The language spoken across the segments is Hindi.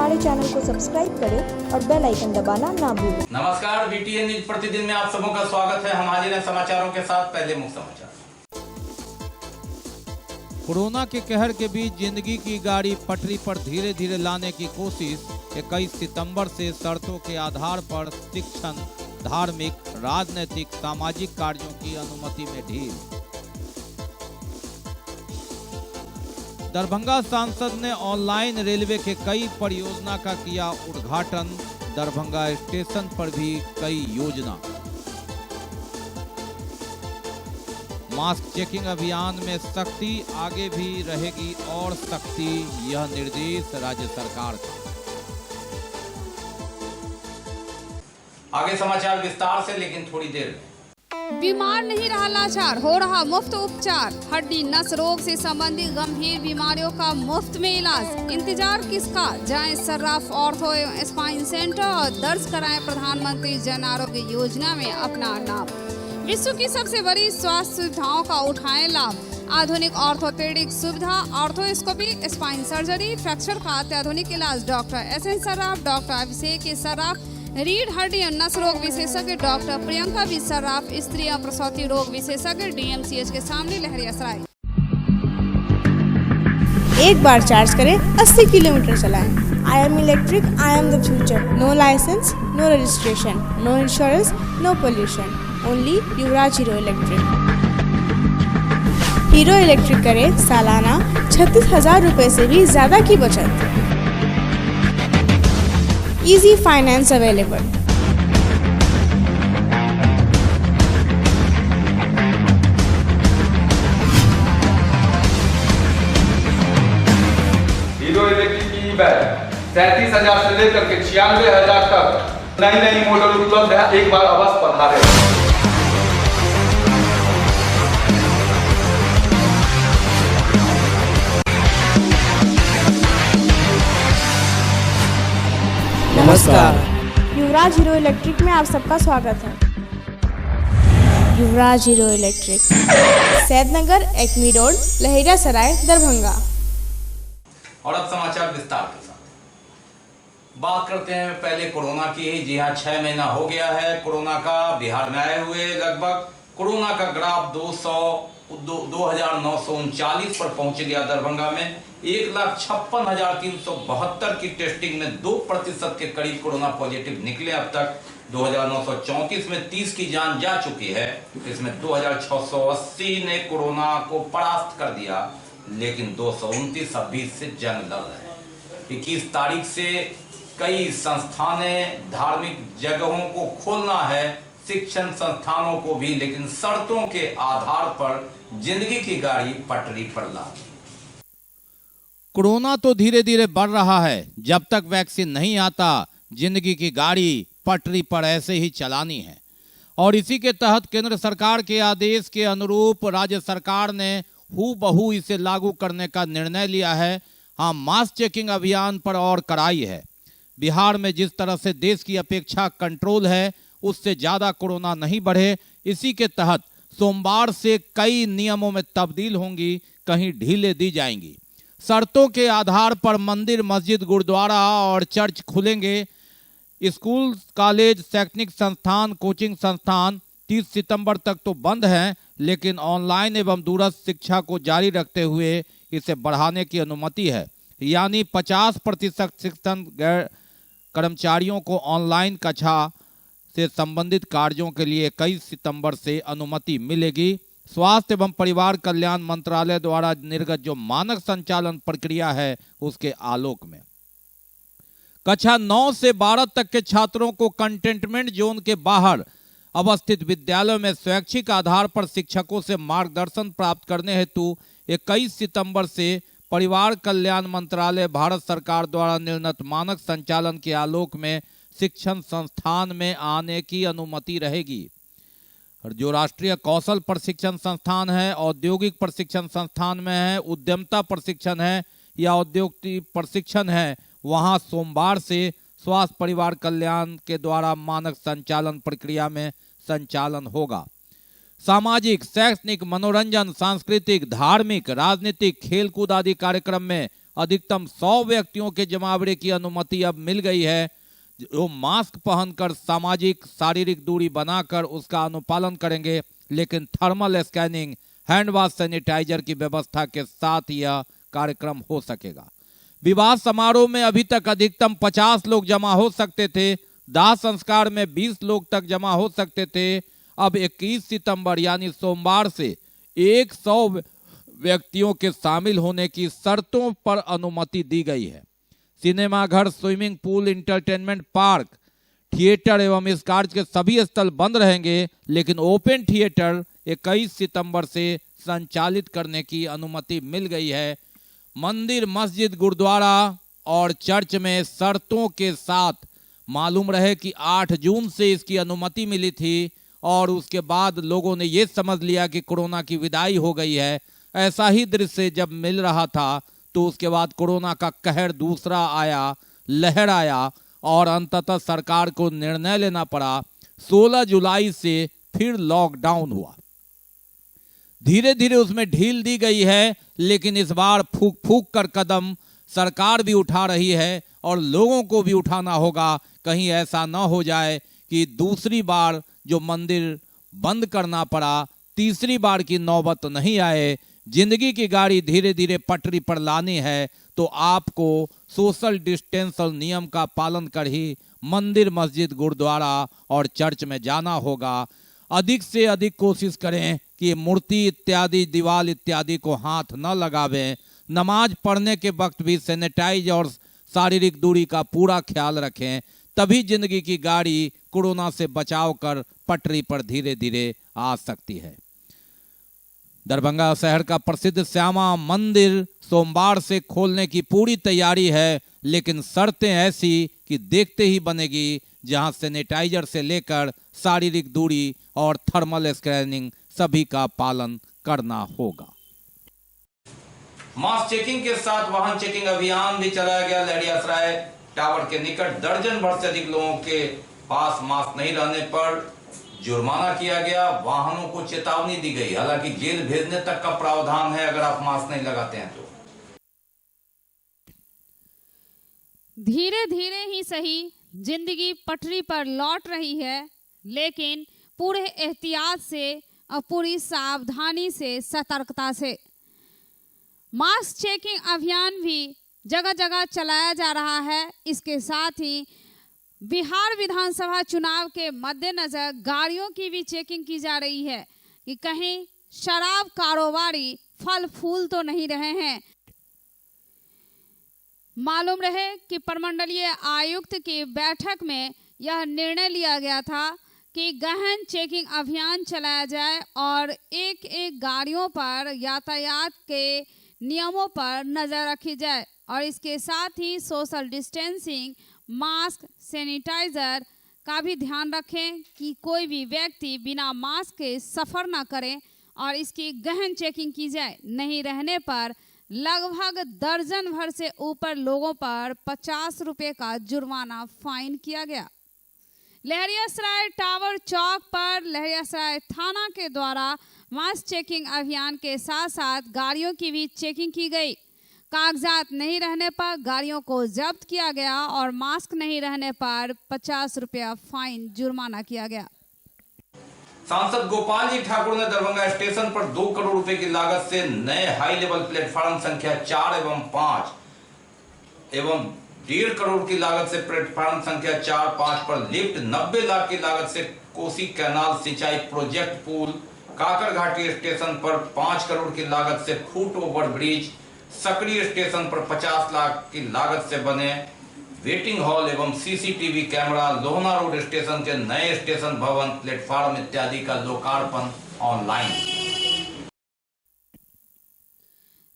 हमारे चैनल को सब्सक्राइब करें और बेल आइकन दबाना ना भूलें। नमस्कार, BTN न्यूज प्रतिदिन में आप सबों का स्वागत है। हम हाजिर हैं समाचारों के साथ। पहले मुख्य समाचार। कोरोना के कहर के बीच जिंदगी की गाड़ी पटरी पर धीरे धीरे लाने की कोशिश। 21 सितंबर से शर्तों के आधार पर शिक्षण, धार्मिक, राजनीतिक, सामाजिक कार्यों की अनुमति में ढील। दरभंगा सांसद ने ऑनलाइन रेलवे के कई परियोजना का किया उद्घाटन। दरभंगा स्टेशन पर भी कई योजना। मास्क चेकिंग अभियान में सख्ती आगे भी रहेगी और सख्ती, यह निर्देश राज्य सरकार का। आगे समाचार विस्तार से, लेकिन थोड़ी देर में। बीमार नहीं रहा लाचार, हो रहा मुफ्त उपचार। हड्डी नस रोग से संबंधित गंभीर बीमारियों का मुफ्त में इलाज। इंतजार किसका, जाएं सर्राफ ऑर्थो एवं स्पाइन सेंटर और दर्ज कराएं प्रधानमंत्री जन आरोग्य योजना में अपना नाम। विश्व की सबसे बड़ी स्वास्थ्य सुविधाओं का उठाएं लाभ। आधुनिक ऑर्थोपेडिक सुविधा, ऑर्थोस्कोपी, स्पाइन सर्जरी, फ्रैक्चर का अत्याधुनिक इलाज। डॉक्टर SN सर्राफ, डॉक्टर अभिषेक सर्राफ, रीढ़ हड्डी और नस रोग विशेषज्ञ डॉक्टर प्रियंका बी सर्राफ, स्त्री और प्रसूति रोग विशेषज्ञ DMCH के सामने लहरियासराय। एक बार चार्ज करें, 80 किलोमीटर चलाएं। I am electric, I am the future. No license, no registration, no insurance, no pollution. Only Yuvraj Hero electric. Hero electric करें सालाना 36,000 रुपए से भी ज्यादा की बचत। Easy finance available. Hero electric की ई-बाइक 37,000 से लेकर के 96,000 तक नई नई मॉडल उपलब्ध है। एक बार अवश्य पधारें। नमस्कार, युवराज हीरो इलेक्ट्रिक में आप सबका स्वागत है। Yuvraj Hero electric, Saidnagar, Acme road, Laheriasarai, Darbhanga. और अब समाचार विस्तार के साथ। बात करते हैं पहले कोरोना की। जी हाँ, 6 महीना हो गया है कोरोना का बिहार में आए हुए। लगभग कोरोना का ग्राफ 2,939 पर पहुंच गया। दरभंगा में 1,56,372 की टेस्टिंग में 2% के करीब कोरोना पॉजिटिव निकले। अब तक 2,934 में 30 की जान जा चुकी है। इसमें 2,680 ने कोरोना को परास्त कर दिया, लेकिन 229 अभी से जंग लड़ रहे हैं। 21 तारीख से कई संस्थानें, धार्मिक जगहों को खोलना है, शिक्षण संस्थानों को भी, लेकिन शर्तों के आधार पर जिंदगी की गाड़ी पटरी पर लानी। कोरोना तो धीरे धीरे बढ़ रहा है। जब तक वैक्सीन नहीं आता, जिंदगी की गाड़ी पटरी पर ऐसे ही चलानी है। और इसी के तहत केंद्र सरकार के आदेश के अनुरूप राज्य सरकार ने हूबहू इसे लागू करने का निर्णय लिया है। हाँ, मास्क चेकिंग अभियान पर और कड़ाई है। बिहार में जिस तरह से देश की अपेक्षा कंट्रोल है, उससे ज्यादा कोरोना नहीं बढ़े, इसी के तहत सोमवार से कई नियमों में तब्दील होंगी, कहीं ढीले दी जाएंगी। शर्तों के आधार पर मंदिर, मस्जिद, गुरुद्वारा और चर्च खुलेंगे। स्कूल, कॉलेज, शैक्षणिक संस्थान, कोचिंग संस्थान 30 सितंबर तक तो बंद हैं, लेकिन ऑनलाइन एवं दूरस्थ शिक्षा को जारी रखते हुए इसे बढ़ाने की अनुमति है। यानी 50% शिक्षण गैर कर्मचारियों को ऑनलाइन कक्षा से संबंधित कार्यों के लिए 21 सितंबर से अनुमति मिलेगी। स्वास्थ्य एवं परिवार कल्याण मंत्रालय द्वारा निर्गत जो मानक संचालन प्रक्रिया है, उसके आलोक में कक्षा 9 से 12 तक के छात्रों को कंटेनमेंट जोन के बाहर अवस्थित विद्यालयों में स्वैच्छिक आधार पर शिक्षकों से मार्गदर्शन प्राप्त करने हेतु 21 सितंबर से परिवार कल्याण मंत्रालय भारत सरकार द्वारा निर्गत मानक संचालन के आलोक में शिक्षण संस्थान में आने की अनुमति रहेगी। जो राष्ट्रीय कौशल प्रशिक्षण संस्थान है, औद्योगिक प्रशिक्षण संस्थान में है, उद्यमता प्रशिक्षण है या औद्योगिक प्रशिक्षण है, वहां सोमवार से स्वास्थ्य परिवार कल्याण के द्वारा मानक संचालन प्रक्रिया में संचालन होगा। सामाजिक, शैक्षणिक, मनोरंजन, सांस्कृतिक, धार्मिक, राजनीतिक, खेलकूद आदि कार्यक्रम में अधिकतम 100 व्यक्तियों के जमावड़े की अनुमति अब मिल गई है, जो मास्क पहनकर सामाजिक शारीरिक दूरी बनाकर उसका अनुपालन करेंगे, लेकिन thermal scanning, hand wash, sanitiser की व्यवस्था के साथ यह कार्यक्रम हो सकेगा। विवाह समारोह में अभी तक अधिकतम 50 लोग जमा हो सकते थे। दाह संस्कार में 20 लोग तक जमा हो सकते थे। अब 21 सितंबर यानी सोमवार से 100 व्यक्तियों के शामिल होने की शर्तों पर अनुमति दी गई है। सिनेमाघर, swimming pool, entertainment park, theatre एवं इस कार्य के सभी स्थल बंद रहेंगे, लेकिन ओपन थिएटर 21 सितंबर से संचालित करने की अनुमति मिल गई है। मंदिर, मस्जिद, गुरुद्वारा और चर्च में शर्तों के साथ। मालूम रहे कि 8 जून से इसकी अनुमति मिली थी और उसके बाद लोगों ने ये समझ लिया कि कोरोना की विदाई हो गई है। ऐसा ही दृश्य जब मिल रहा था तो उसके बाद कोरोना का कहर दूसरा आया, लहर आया और अंततः सरकार को निर्णय लेना पड़ा। 16 जुलाई से फिर लॉकडाउन हुआ। धीरे धीरे उसमें ढील दी गई है, लेकिन इस बार फूक फूक कर कदम सरकार भी उठा रही है और लोगों को भी उठाना होगा। कहीं ऐसा न हो जाए कि दूसरी बार जो मंदिर बंद करना पड़ा, तीसरी बार की नौबत नहीं आए। जिंदगी की गाड़ी धीरे धीरे पटरी पर लानी है तो आपको सोशल डिस्टेंस और नियम का पालन कर ही मंदिर, मस्जिद, गुरुद्वारा और चर्च में जाना होगा। अधिक से अधिक कोशिश करें कि मूर्ति इत्यादि, दीवार इत्यादि को हाथ न लगावें। नमाज पढ़ने के वक्त भी सैनिटाइज और शारीरिक दूरी का पूरा ख्याल रखें, तभी जिंदगी की गाड़ी कोरोना से बचाव कर पटरी पर धीरे धीरे आ सकती है। दरभंगा शहर का प्रसिद्ध श्यामा मंदिर सोमवार से खोलने की पूरी तैयारी है, लेकिन शर्तें ऐसी कि देखते ही बनेगी, जहां सैनिटाइजर से लेकर शारीरिक दूरी और थर्मल स्कैनिंग सभी का पालन करना होगा। मास्क चेकिंग के साथ वाहन चेकिंग अभियान भी चलाया गया। लहरियासराय टावर के निकट दर्जन भर से अधिक लोगों के पास मास्क नहीं रहने पर जुर्माना किया गया। वाहनों को चेतावनी दी गई, हालांकि जेल भेजने तक का प्रावधान है अगर आप मास्क नहीं लगाते हैं तो। धीरे धीरे ही सही जिंदगी पटरी पर लौट रही है, लेकिन पूरे एहतियात से और पूरी सावधानी से, सतर्कता से। मास्क चेकिंग अभियान भी जगह जगह चलाया जा रहा है। इसके साथ ही बिहार विधानसभा चुनाव के मद्देनजर गाड़ियों की भी चेकिंग की जा रही है कि कहीं शराब कारोबारी फल फूल तो नहीं रहे हैं। मालूम रहे कि प्रमंडलीय आयुक्त की बैठक में यह निर्णय लिया गया था कि गहन चेकिंग अभियान चलाया जाए और एक एक गाड़ियों पर यातायात के नियमों पर नजर रखी जाए और इसके साथ ही सोशल डिस्टेंसिंग, मास्क, सैनिटाइजर का भी ध्यान रखें कि कोई भी व्यक्ति बिना मास्क के सफर ना करे और इसकी गहन चेकिंग की जाए। नहीं रहने पर लगभग दर्जन भर से ऊपर लोगों पर 50 रुपए का जुर्माना फाइन किया गया। लहरियासराय टावर चौक पर लहरियासराय थाना के द्वारा मास्क चेकिंग अभियान के साथ साथ गाड़ियों की भी चेकिंग की गई। कागजात नहीं रहने पर गाड़ियों को जब्त किया गया और मास्क नहीं रहने पर 50 रुपया फाइन जुर्माना किया गया। सांसद गोपाल जी ठाकुर ने दरभंगा स्टेशन पर 2 करोड़ रुपए की लागत से नए हाई लेवल प्लेटफॉर्म संख्या 4 एवं 5 एवं 1.5 करोड़ की लागत से प्लेटफॉर्म संख्या 4-5 पर लिफ्ट, 90 लाख की लागत से कोसी कैनाल सिंचाई प्रोजेक्ट पुल, काकरघाटी स्टेशन पर 5 करोड़ की लागत से फुट ओवर ब्रिज, सकरी स्टेशन पर 50 लाख की लागत से बने वेटिंग हॉल एवं CCTV camera, Lohna road station के नए स्टेशन भवन, प्लेटफॉर्म इत्यादि का लोकार्पण ऑनलाइन।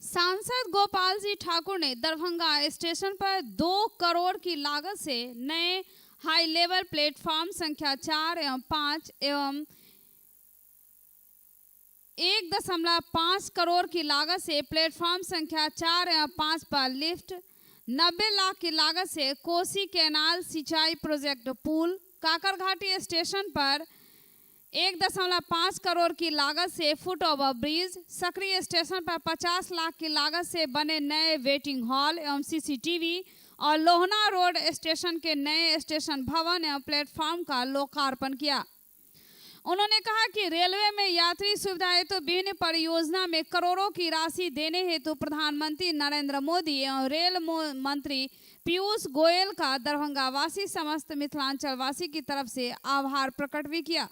सांसद गोपाल जी ठाकुर ने दरभंगा स्टेशन पर 2 करोड़ की लागत से नए हाई लेवल प्लेटफॉर्म संख्या 4 एवं 5 एवं 1.5 करोड़ की लागत से प्लेटफॉर्म संख्या 4 एवं 5 पर लिफ्ट, 90 लाख की लागत से कोसी कैनाल सिंचाई प्रोजेक्ट पुल, काकरघाटी स्टेशन पर 1.5 करोड़ की लागत से फुट ओवर ब्रिज, सक्रिय स्टेशन पर 50 लाख की लागत से बने नए वेटिंग हॉल एवं सीसीटीवी और लोहना रोड स्टेशन के नए स्टेशन भवन एवं प्लेटफॉर्म का लोकार्पण किया। उन्होंने कहा कि रेलवे में यात्री सुविधा हेतु विभिन्न परियोजना में करोड़ों की राशि देने हेतु प्रधानमंत्री नरेंद्र मोदी एवं रेल मंत्री पीयूष गोयल का दरभंगा वासी समस्त मिथिलांचल वासी की तरफ से आभार प्रकट भी किया।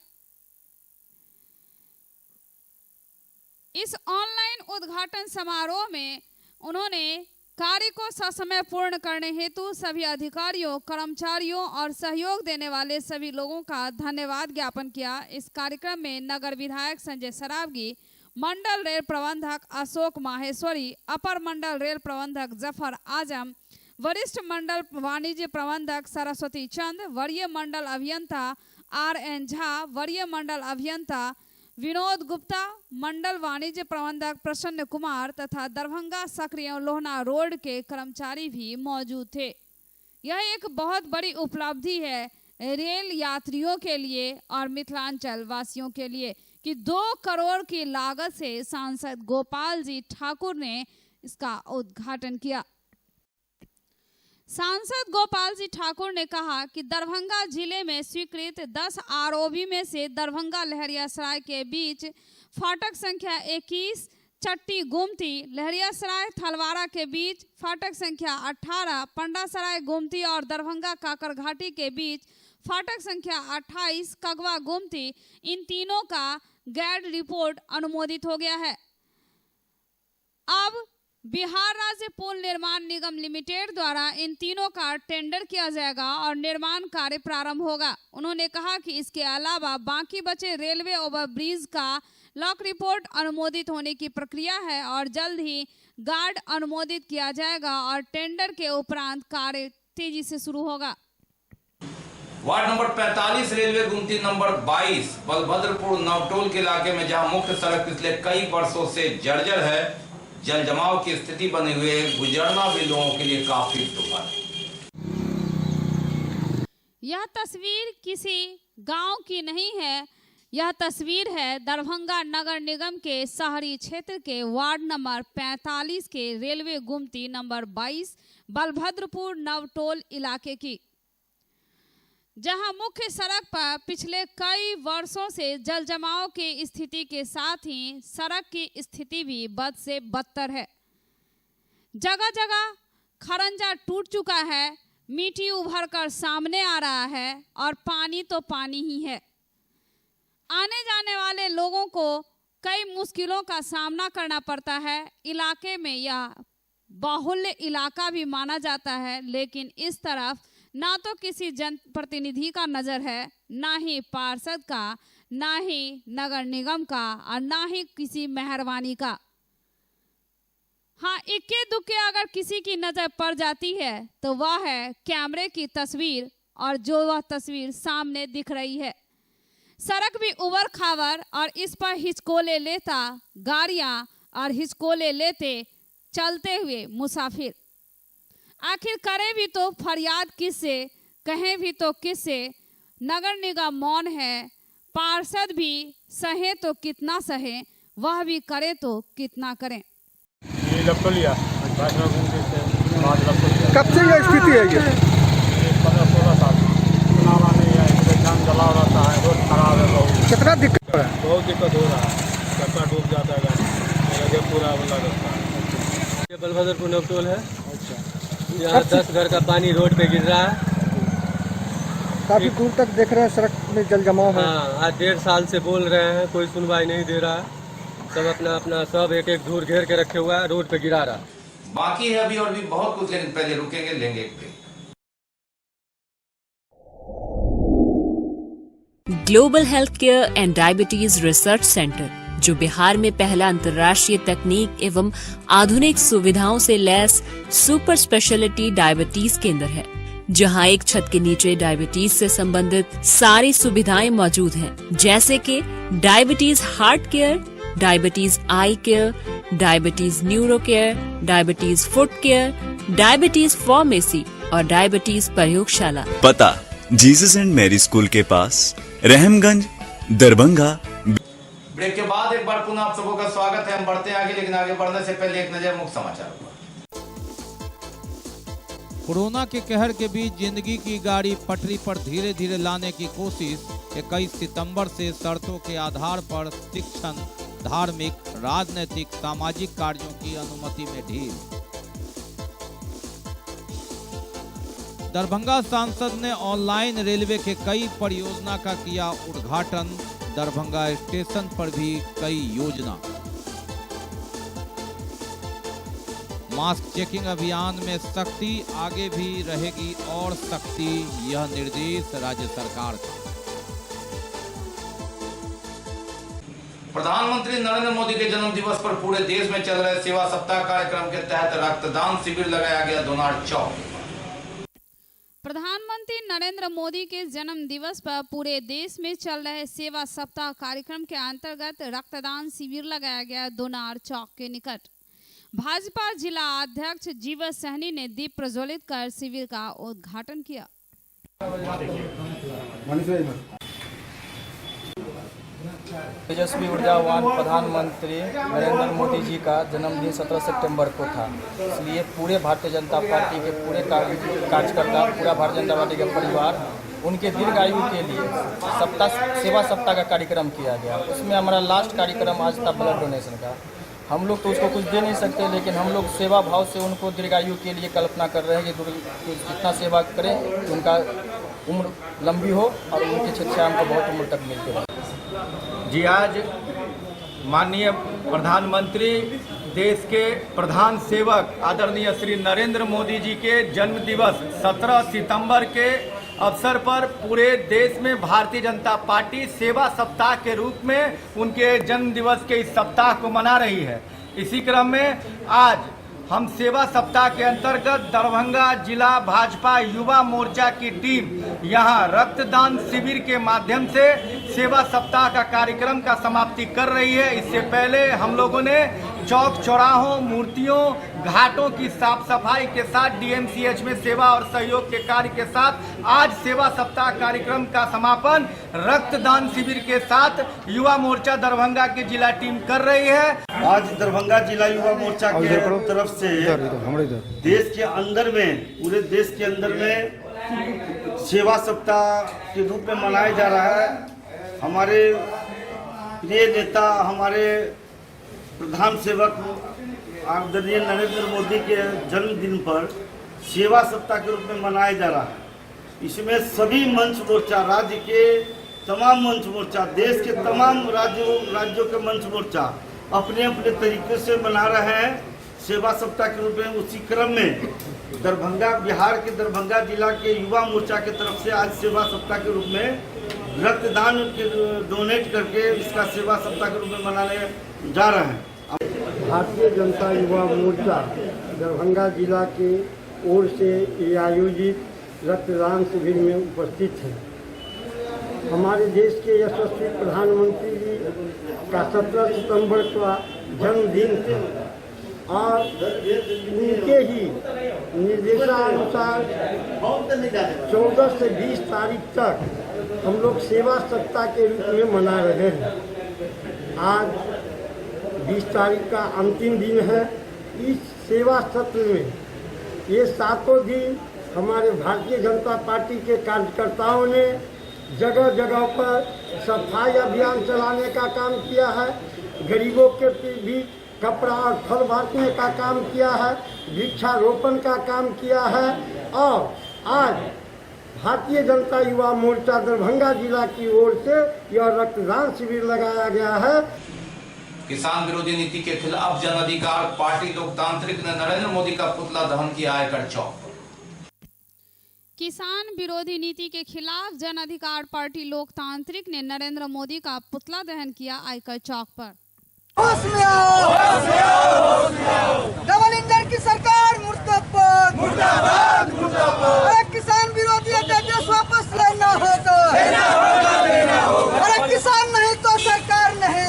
इस ऑनलाइन उद्घाटन समारोह में उन्होंने कार्य को ससमय पूर्ण करने हेतु सभी अधिकारियों, कर्मचारियों और सहयोग देने वाले सभी लोगों का धन्यवाद ज्ञापन किया। इस कार्यक्रम में नगर विधायक संजय सरावगी, मंडल रेल प्रबंधक अशोक माहेश्वरी, अपर मंडल रेल प्रबंधक जफर आजम, वरिष्ठ मंडल वाणिज्य प्रबंधक सरस्वती चंद, वरीय मंडल अभियंता RN झा, वरीय मंडल अभियंता विनोद गुप्ता, मंडल वाणिज्य प्रबंधक प्रसन्न कुमार तथा दरभंगा सक्रिय लोहना रोड के कर्मचारी भी मौजूद थे। यह एक बहुत बड़ी उपलब्धि है रेल यात्रियों के लिए और मिथिलांचल वासियों के लिए कि 2 करोड़ की लागत से सांसद गोपाल जी ठाकुर ने इसका उद्घाटन किया। सांसद गोपाल जी ठाकुर ने कहा कि दरभंगा जिले में स्वीकृत 10 ROB में से दरभंगा लहरियासराय के बीच फाटक संख्या 21 चट्टी गुमती, लहरियासराय थलवारा के बीच फाटक संख्या 18, पंडासराय गुमती और दरभंगा काकरघाटी के बीच फाटक संख्या 28 कगवा गुमती, इन तीनों का गैड रिपोर्ट अनुमोदित हो गया है। अब बिहार राज्य पुल निर्माण निगम लिमिटेड द्वारा इन तीनों का टेंडर किया जाएगा और निर्माण कार्य प्रारंभ होगा। उन्होंने कहा कि इसके अलावा बाकी बचे रेलवे ओवरब्रिज का लॉक रिपोर्ट अनुमोदित होने की प्रक्रिया है और जल्द ही गार्ड अनुमोदित किया जाएगा और टेंडर के उपरांत कार्य तेजी से शुरू होगा। Ward number 45 railway गुमती number 22 Balbhadrapur Navtol के इलाके में जहां मुख्य सड़क पिछले कई वर्षों से जर्जर है, जल जमाव की स्थिति बने हुए गुजरना भी लोगों के लिए काफी दुर्भर है। यह तस्वीर किसी गांव की नहीं है, यह तस्वीर है दरभंगा नगर निगम के शहरी क्षेत्र के वार्ड नंबर 45 के रेलवे गुमती नंबर 22 बलभद्रपुर नवटोल इलाके की, जहां मुख्य सड़क पर पिछले कई वर्षों से जल जमाव की स्थिति के साथ ही सड़क की स्थिति भी बद से बदतर है। जगह जगह खरंजा टूट चुका है, मिट्टी उभर कर सामने आ रहा है और पानी तो पानी ही है। आने जाने वाले लोगों को कई मुश्किलों का सामना करना पड़ता है। इलाके में यह बाहुल्य इलाका भी माना जाता है, लेकिन इस तरफ ना तो किसी जनप्रतिनिधि का नजर है, ना ही पार्षद का, ना ही नगर निगम का और ना ही किसी मेहरबानी का। हाँ, इक्के दुक्के अगर किसी की नजर पड़ जाती है तो वह है कैमरे की तस्वीर, और जो वह तस्वीर सामने दिख रही है। सड़क भी उबड़ खाबड़ और इस पर हिचकोले लेता गाड़ियां और हिचकोले लेते चलते हुए मुसाफिर। आखिर करें भी तो फरियाद किससे, कहें भी तो किससे। नगर निगम मौन है, पार्षद भी सहे तो कितना सहे, वह भी करे तो कितना करें। कब से यह स्थिति है? ये 15-16 साल चुनाव नहीं है, जाम जलाव रहता है, रोड खराब है, बहुत कितना दिक्कत हो रहा है? बहुत दिक्कत हो रहा है, कचरा डूब जाता है, पूरा वाला रास्ता। ये बलभद्रपुर नवटोल है, यहाँ 10 घर का पानी रोड पे गिर रहा है। काफी दूर तक देख रहे हैं सड़क में जल जमाव है। हाँ, आज 1.5 साल से बोल रहे हैं, कोई सुनवाई नहीं दे रहा है। सब अपना अपना सब एक धूर घेर के रखे हुआ है, रोड पे गिरा रहा है। बाकी है अभी और भी बहुत कुछ, लेकिन पहले रुकेंगे, लेंगे एक break. Global health care and diabetes research centre, जो बिहार में पहला अंतर्राष्ट्रीय तकनीक एवं आधुनिक सुविधाओं से लैस सुपर स्पेशलिटी डायबिटीज केंद्र है, जहां एक छत के नीचे डायबिटीज से संबंधित सारी सुविधाएं मौजूद हैं, जैसे कि diabetes heart care, diabetes eye care, diabetes neuro care, diabetes foot care, diabetes pharmacy और डायबिटीज प्रयोगशाला। पता जीसस एंड मैरी स्कूल के पास, रहमगंज, दरभंगा। ब्रेक के बाद एक बार पुनः आप सबों का स्वागत है। हम बढ़ते हैं आगे, लेकिन आगे बढ़ने से पहले एक नजर मुख्य समाचार पर। कोरोना के कहर के बीच जिंदगी की गाड़ी पटरी पर धीरे धीरे लाने की कोशिश। 21 सितंबर से शर्तों के आधार पर शिक्षण, धार्मिक, राजनीतिक, सामाजिक कार्यों की अनुमति में ढील। दरभंगा सांसद ने ऑनलाइन रेलवे के कई परियोजना का किया उद्घाटन। दरभंगा स्टेशन पर भी कई योजना। मास्क चेकिंग अभियान में सख्ती, आगे भी रहेगी और सख्ती, यह निर्देश राज्य सरकार का। प्रधानमंत्री नरेंद्र मोदी के जन्म दिवस पर पूरे देश में चल रहे सेवा सप्ताह कार्यक्रम के तहत रक्तदान शिविर लगाया गया दोनार चौक। प्रधानमंत्री नरेंद्र मोदी के जन्म दिवस पर पूरे देश में चल रहे सेवा सप्ताह कार्यक्रम के अंतर्गत रक्तदान शिविर लगाया गया दोनार चौक के निकट। भाजपा जिला अध्यक्ष जीवन सहनी ने दीप प्रज्वलित कर शिविर का उद्घाटन किया। तेजस्वी ऊर्जावान प्रधानमंत्री नरेंद्र मोदी जी का जन्मदिन 17 सितंबर को था, इसलिए पूरे भारतीय जनता पार्टी के पूरे कार्यकर्ता, पूरा भारतीय जनता पार्टी का परिवार, उनके दीर्घायु के लिए सेवा सप्ताह का कार्यक्रम किया गया। उसमें हमारा लास्ट कार्यक्रम आज था ब्लड डोनेशन का। हम लोग तो उसको कुछ दे नहीं सकते, लेकिन हम लोग सेवा भाव से उनको दीर्घायु के लिए कल्पना कर रहे हैं कि जितना सेवा करें कि उनका उम्र लंबी हो और उनके शिक्षा हमको बहुत उम्र तक मिलती रहे। जी, आज माननीय प्रधानमंत्री, देश के प्रधान सेवक आदरणीय श्री नरेंद्र मोदी जी के जन्म दिवस 17 सितंबर के अवसर पर पूरे देश में भारतीय जनता पार्टी सेवा सप्ताह के रूप में उनके जन्म दिवस के इस सप्ताह को मना रही है। इसी क्रम में आज हम सेवा सप्ताह के अंतर्गत दरभंगा जिला भाजपा युवा मोर्चा की टीम यहां रक्तदान शिविर के माध्यम से सेवा सप्ताह का कार्यक्रम का समाप्ति कर रही है। इससे पहले हम लोगों ने चौक चौराहों, मूर्तियों, घाटों की साफ सफाई के साथ डीएमसीएच में सेवा और सहयोग के कार्य के साथ आज सेवा सप्ताह कार्यक्रम का समापन रक्तदान शिविर के साथ युवा मोर्चा दरभंगा की जिला टीम कर रही है। आज दरभंगा जिला युवा मोर्चा के तरफ से देश के अंदर में, पूरे देश के अंदर में सेवा सप्ताह के रूप में मनाया जा रहा है। हमारे प्रिय नेता, हमारे प्रधान सेवक आदरणीय नरेंद्र मोदी के जन्मदिन पर सेवा सप्ताह के रूप में मनाया जा रहा है। इसमें सभी मंच मोर्चा, राज्य के तमाम मंच मोर्चा, देश के तमाम राज्यों के मंच मोर्चा अपने अपने तरीके से मना रहे हैं सेवा सप्ताह के रूप में। उसी क्रम में दरभंगा, बिहार के दरभंगा जिला के युवा मोर्चा की तरफ से आज सेवा सप्ताह के रूप में रक्तदान डोनेट करके इसका सेवा सप्ताह के रूप में मनाने जा रहे हैं। भारतीय जनता युवा मोर्चा दरभंगा जिला की ओर से ये आयोजित रक्तदान शिविर में उपस्थित है। हमारे देश के यशस्वी प्रधानमंत्री जी का 17 सितंबर का जन्मदिन था और उनके ही निर्देशानुसार 14 से 20 तारीख तक हम लोग सेवा सप्ताह के रूप में मना रहे हैं। आज 20 तारीख का अंतिम दिन है। इस सेवा सत्र में ये 7 दिन हमारे भारतीय जनता पार्टी के कार्यकर्ताओं ने जगह जगह पर सफाई अभियान चलाने का काम किया है, गरीबों के भी कपड़ा और फल बांटने का काम किया है, वृक्षारोपण का काम किया है और आज भारतीय जनता युवा मोर्चा दरभंगा जिला की ओर से यह रक्तदान शिविर लगाया गया है। किसान विरोधी नीति के खिलाफ जन अधिकार पार्टी लोकतांत्रिक ने नरेंद्र मोदी का पुतला दहन किया आयकर चौक पर। किसान विरोधी नीति के खिलाफ जन अधिकार पार्टी लोकतांत्रिक ने नरेंद्र मोदी का पुतला दहन किया आयकर चौक पर। डबल इंजन की सरकार मुर्दाबाद, मुर्दाबाद, मुर्दाबाद। किसान विरोधी अध्यादेश वापस लेना होगा, अरे किसान नहीं तो सरकार नहीं,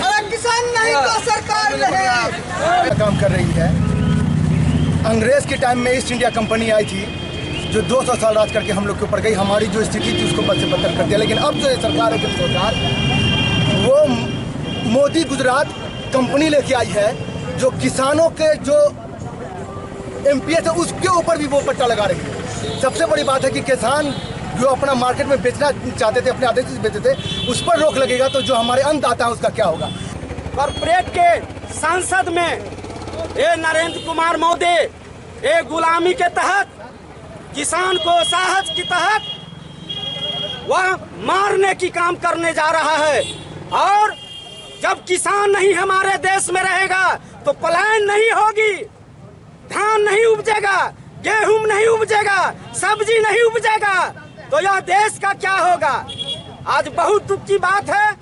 अरे किसान नहीं तो सरकार नहीं। काम कर रही है। अंग्रेज के टाइम में ईस्ट इंडिया कंपनी आई थी, जो 200 साल राज करके हम लोग के ऊपर गई, हमारी जो स्थिति थी उसको बद से बदतर कर दिया। लेकिन अब जो सरकार है सरकार वो मोदी गुजरात कंपनी लेके आई है, जो किसानों के जो MPS है उसके ऊपर भी वो पट्टा लगा रही है। सबसे बड़ी बात है कि किसान जो अपना मार्केट में बेचना चाहते थे, अपने आदेश से बेचते थे, उस पर रोक लगेगा तो जो हमारे अन्नदाता है उसका क्या होगा। कॉर्पोरेट के संसद में ये नरेंद्र कुमार मोदी ये गुलामी के तहत किसान को साहस के तहत वह मारने की काम करने जा रहा है। और जब किसान नहीं हमारे देश में रहेगा तो पलायन नहीं होगी, धान नहीं उपजेगा, गेहूं नहीं उपजेगा, सब्जी नहीं उपजेगा, तो यह देश का क्या होगा। आज बहुत दुख की बात है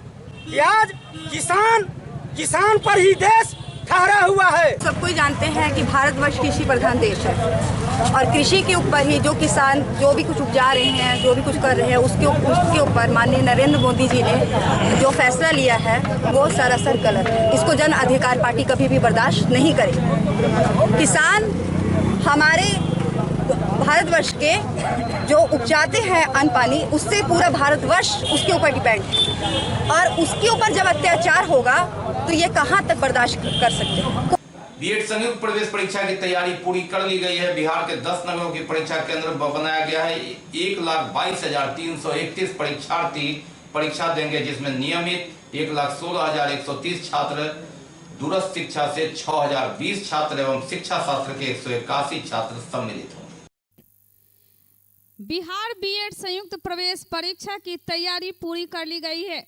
कि आज किसान पर ही देश ठहरा हुआ है। सब कोई जानते हैं कि भारतवर्ष कृषि प्रधान देश है और कृषि के ऊपर ही जो किसान जो भी कुछ उपजा रहे हैं, जो भी कुछ कर रहे हैं, उसके ऊपर माननीय नरेंद्र मोदी जी ने जो फैसला लिया है वो सरासर गलत है। इसको जन अधिकार पार्टी कभी भी बर्दाश्त नहीं करेगी। किसान हमारे भारतवर्ष के जो उपजाते हैं अन्न पानी, उससे पूरा भारतवर्ष उसके ऊपर डिपेंड है और उसके ऊपर जब अत्याचार होगा तो ये कहां तक बर्दाश्त कर सकते हैं। बीएड संयुक्त प्रवेश परीक्षा की तैयारी पूरी कर ली गई है। बिहार के 10 नगरों की परीक्षा केंद्र बनाया गया है। 1,22,331 परीक्षार्थी परीक्षा देंगे, जिसमें नियमित 1,16,130 छात्र, दूरस्थ शिक्षा से 6,020 छात्र एवं शिक्षा शास्त्र के 181 छात्र सम्मिलित होंगे। बिहार बीएड संयुक्त प्रवेश परीक्षा की तैयारी पूरी कर ली गई है।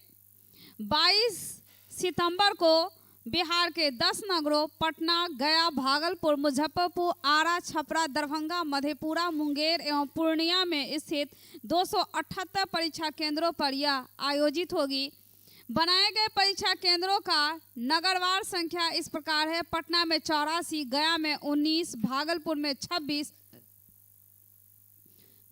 22 सितंबर को बिहार के 10 नगरों पटना, गया, भागलपुर, मुजफ्फरपुर, आरा, छपरा, दरभंगा, मधेपुरा, मुंगेर एवं पूर्णिया में स्थित 278 परीक्षा केंद्रों पर यह आयोजित होगी। बनाए गए परीक्षा केंद्रों का नगरवार संख्या इस प्रकार है: पटना में 84, गया में 19, भागलपुर में 26,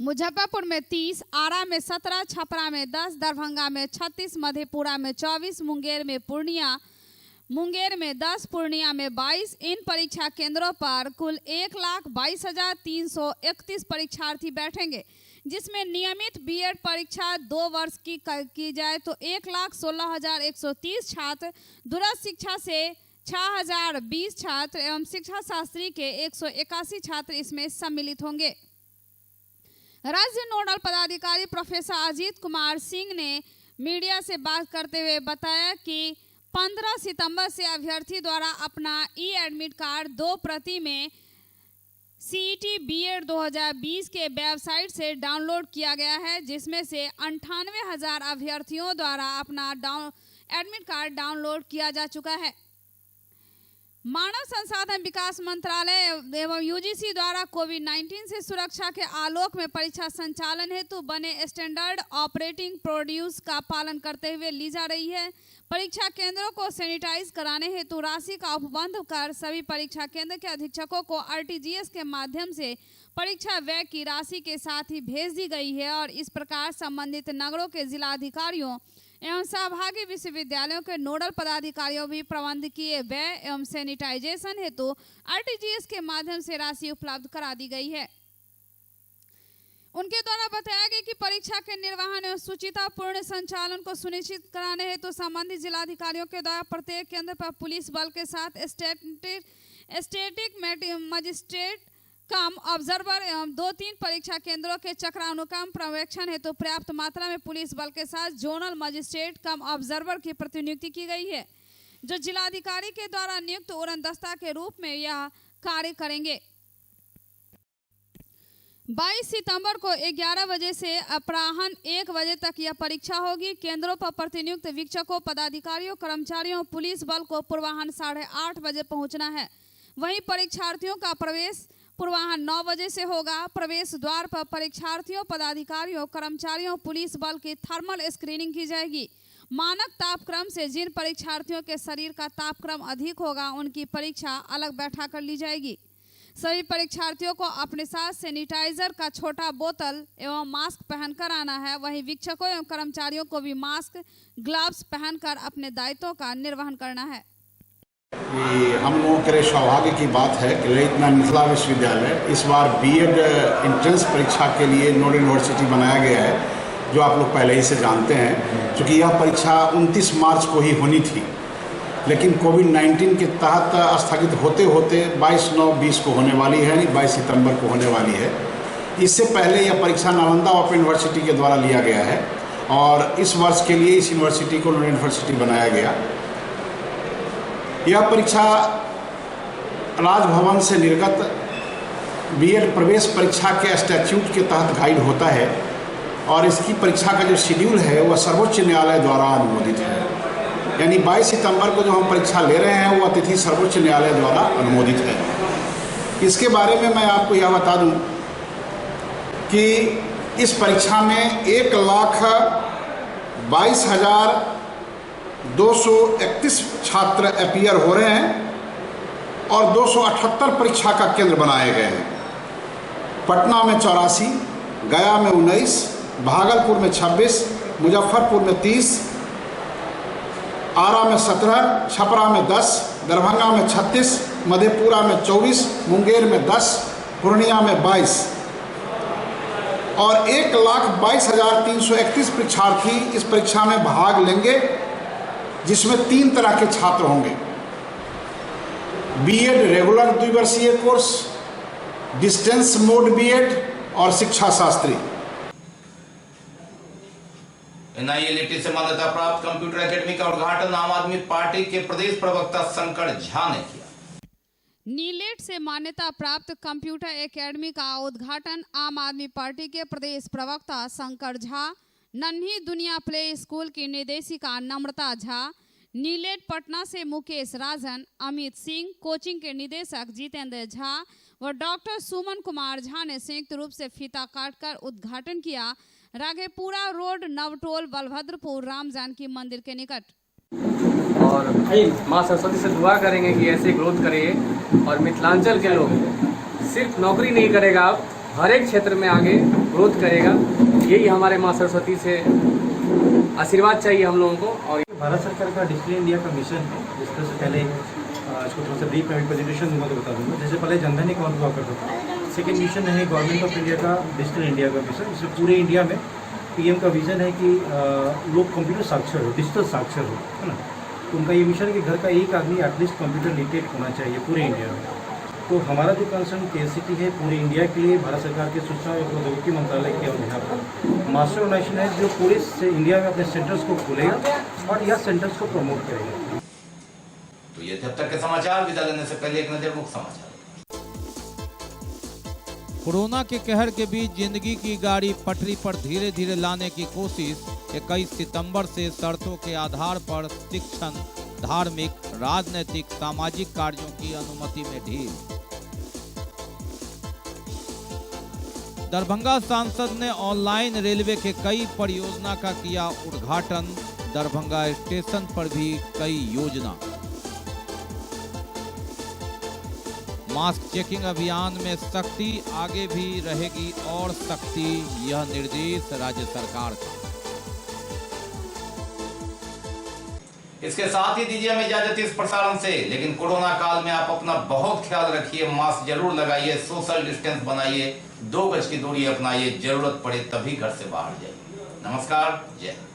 मुजफ्फरपुर में 30, आरा में 17, छपरा में 10, दरभंगा में 36, मधेपुरा में 24, मुंगेर में 10, पूर्णिया में 22। इन परीक्षा केंद्रों पर कुल 1,22,331 परीक्षार्थी बैठेंगे, जिसमें नियमित बीएड परीक्षा 2 वर्ष की जाए तो 1,16,130 छात्र, दूरस्थ शिक्षा से 6,020 छात्र एवं शिक्षा शास्त्री के 181 छात्र इसमें सम्मिलित होंगे। राज्य नोडल पदाधिकारी प्रोफेसर अजीत कुमार सिंह ने मीडिया से बात करते हुए बताया कि 15 सितंबर से अभ्यर्थी द्वारा अपना ई-एडमिट कार्ड 2 प्रति में सीईटी बीएड 2020 के वेबसाइट से डाउनलोड किया गया है, जिसमें से 98,000 अभ्यर्थियों द्वारा अपना एडमिट कार्ड डाउनलोड किया जा चुका है। मानव संसाधन विकास मंत्रालय एवं यूजीसी द्वारा कोविड-19 से सुरक्षा के आलोक में परीक्षा संचालन हेतु बने स्टैंडर्ड ऑपरेटिंग प्रोड्यूस का पालन करते हुए ली जा रही है। परीक्षा केंद्रों को सैनिटाइज कराने हेतु राशि का उपबंध कर सभी परीक्षा केंद्र के अधीक्षकों को आरटीजीएस के माध्यम से परीक्षा व्यय की राशि के साथ ही भेज दी गई है और इस प्रकार संबंधित नगरों के जिलाधिकारियों एवं सहभागी विश्वविद्यालयों के नोडल पदाधिकारियों भी प्रबंधकीय व्यय एवं सैनिटाइजेशन हेतु आरटीजीएस के माध्यम से राशि उपलब्ध करा दी गई है। उनके द्वारा बताया गया कि परीक्षा के निर्वहन एवं सुचितापूर्ण संचालन को सुनिश्चित कराने हेतु संबंधित जिलाधिकारियों के द्वारा प्रत्येक केंद्र पर पुलिस बल के साथ स्टैटिक मजिस्ट्रेट कम ऑब्जर्वर एवं 2-3 परीक्षा केंद्रों के चक्रानुक्रम पर्यवेक्षण हेतु पर्याप्त मात्रा में पुलिस बल के साथ जोनल मजिस्ट्रेट कम ऑब्जर्वर की प्रतिनियुक्ति की गई है, जो जिलाधिकारी के द्वारा नियुक्त उड़नदस्ता के रूप में यह कार्य करेंगे। 22 सितंबर को 11 बजे से अपराह्न 1 बजे तक यह परीक्षा होगी। केंद्रों पर प्रतिनियुक्त वीक्षकों, पदाधिकारियों, कर्मचारियों, पुलिस बल को पूर्वाह्न 8:30 बजे पहुंचना है। वहीं परीक्षार्थियों का प्रवेश पूर्वाह्न 9 बजे से होगा। प्रवेश द्वार पर परीक्षार्थियों, पदाधिकारियों, कर्मचारियों, पुलिस बल की थर्मल स्क्रीनिंग की जाएगी। मानक तापक्रम से जिन परीक्षार्थियों के शरीर का तापक्रम अधिक होगा उनकी परीक्षा अलग बैठा कर ली जाएगी। सभी परीक्षार्थियों को अपने साथ सैनिटाइजर का छोटा बोतल एवं मास्क पहनकर आना है। वहीं वीक्षकों एवं कर्मचारियों को भी मास्क, ग्लव्स पहनकर अपने दायित्वों का निर्वहन करना है। कि हम लोगों के लिए सौभाग्य की बात है कि ललित मिथिला विश्वविद्यालय इस बार बीएड एंट्रेंस परीक्षा के लिए नोडल यूनिवर्सिटी बनाया गया है, जो आप लोग पहले ही से जानते हैं। क्योंकि यह परीक्षा 29 मार्च को ही होनी थी, लेकिन कोविड-19 के तहत स्थगित होते होते 22/9/20 को होने वाली है, यानी 22 सितंबर को होने वाली है। इससे पहले यह परीक्षा नालंदा ओपन यूनिवर्सिटी के द्वारा लिया गया है और इस वर्ष के लिए इस यूनिवर्सिटी को नोडल यूनिवर्सिटी बनाया गया। यह परीक्षा राजभवन से निर्गत बीएड प्रवेश परीक्षा के स्टैट्यूट के तहत गाइड होता है और इसकी परीक्षा का जो शेड्यूल है वह सर्वोच्च न्यायालय द्वारा अनुमोदित है। यानी 22 सितंबर को जो हम परीक्षा ले रहे हैं वह तिथि सर्वोच्च न्यायालय द्वारा अनुमोदित है। इसके बारे में मैं आपको यह बता दूं कि इस परीक्षा में 1,22,231 छात्र अपीयर हो रहे हैं और 278 परीक्षा का केंद्र बनाए गए हैं। पटना में 84, गया में 19, भागलपुर में 26, मुजफ्फरपुर में 30, आरा में 17, छपरा में 10, दरभंगा में 36, मधेपुरा में 24, मुंगेर में 10, पूर्णिया में 22 और 1,22,331 परीक्षार्थी इस परीक्षा में भाग लेंगे, जिसमें 3 तरह के छात्र होंगे। बीएड रेगुलर द्विवर्षीय कोर्स, डिस्टेंस मोड बीएड और शिक्षा शास्त्री। NILT से मान्यता प्राप्त कंप्यूटर एकेडमी का उद्घाटन आम आदमी पार्टी के प्रदेश प्रवक्ता शंकर झा ने किया। नीलेट से मान्यता प्राप्त कंप्यूटर एकेडमी का उद्घाटन आम आदमी पार्टी के प्रदेश प्रवक्ता शंकर झा, नन्ही दुनिया प्ले स्कूल की निदेशिका नम्रता झा, नीलेट पटना से मुकेश राजन, अमित सिंह, कोचिंग के निदेशक जितेंद्र झा व डॉक्टर सुमन कुमार झा ने संयुक्त रूप से फीता काटकर उद्घाटन किया। राघेपुरा रोड, नवटोल, बलभद्रपुर राम जानकी मंदिर के निकट। और माँ सरस्वती से दुआ करेंगे कि ऐसे ग्रोथ करे और मिथिलांचल के लोग सिर्फ नौकरी नहीं करेगा, अब हर एक क्षेत्र में आगे ग्रोथ करेगा। यही हमारे माँ सरस्वती से आशीर्वाद चाहिए हम लोगों को। और भारत सरकार का डिजिटल इंडिया का मिशन है, जिसका से पहले इसको थोड़ा सा ब्रीफ में प्रेजेंटेशन दूंगा तो बता दूंगा। जैसे पहले जनधन अकाउंट हुआ करता था, सेकेंड मिशन है गवर्नमेंट ऑफ इंडिया का डिजिटल इंडिया का मिशन, जिसमें पूरे इंडिया में पीएम का विजन है कि लोग कंप्यूटर साक्षर हो, डिजिटल साक्षर हो, है ना। तो उनका ये मिशन है कि घर का एक आदमी एटलीस्ट कंप्यूटर लिटरेट होना चाहिए पूरे इंडिया में। तो हमारा जो कंसर्न केएससीटी है पूरे इंडिया के लिए भारत सरकार के सूचना और प्रौद्योगिकी मंत्रालय के यहाँ पर मास्टर ऑर्गेनाइजेशन है जो पूरे इंडिया में अपने सेंटर्स को खोलेगा और यह सेंटर्स को प्रमोट करेगा। तो ये थे अब तक के समाचार। विदा लेने से पहले एक नजर मुख्य समाचार। कोरोना के कहर के बीच जिंदगी की गाड़ी पटरी पर धीरे धीरे लाने की कोशिश। 21 सितंबर से शर्तों के आधार पर शिक्षण, धार्मिक, राजनीतिक, सामाजिक कार्यों की अनुमति में ढील। दरभंगा सांसद ने ऑनलाइन रेलवे के कई परियोजना का किया उद्घाटन। दरभंगा स्टेशन पर भी कई योजना। मास्क चेकिंग अभियान में सख्ती, आगे भी रहेगी और सख्ती, यह निर्देश राज्य सरकार का। इसके साथ ही दीजिए हमें इजाजत इस प्रसारण से। लेकिन कोरोना काल में आप अपना बहुत ख्याल रखिए, मास्क जरूर लगाइए, सोशल डिस्टेंस बनाइए, 2 गज की दूरी अपनाइए, जरूरत पड़े तभी घर से बाहर जाइए। नमस्कार, जय हिंद।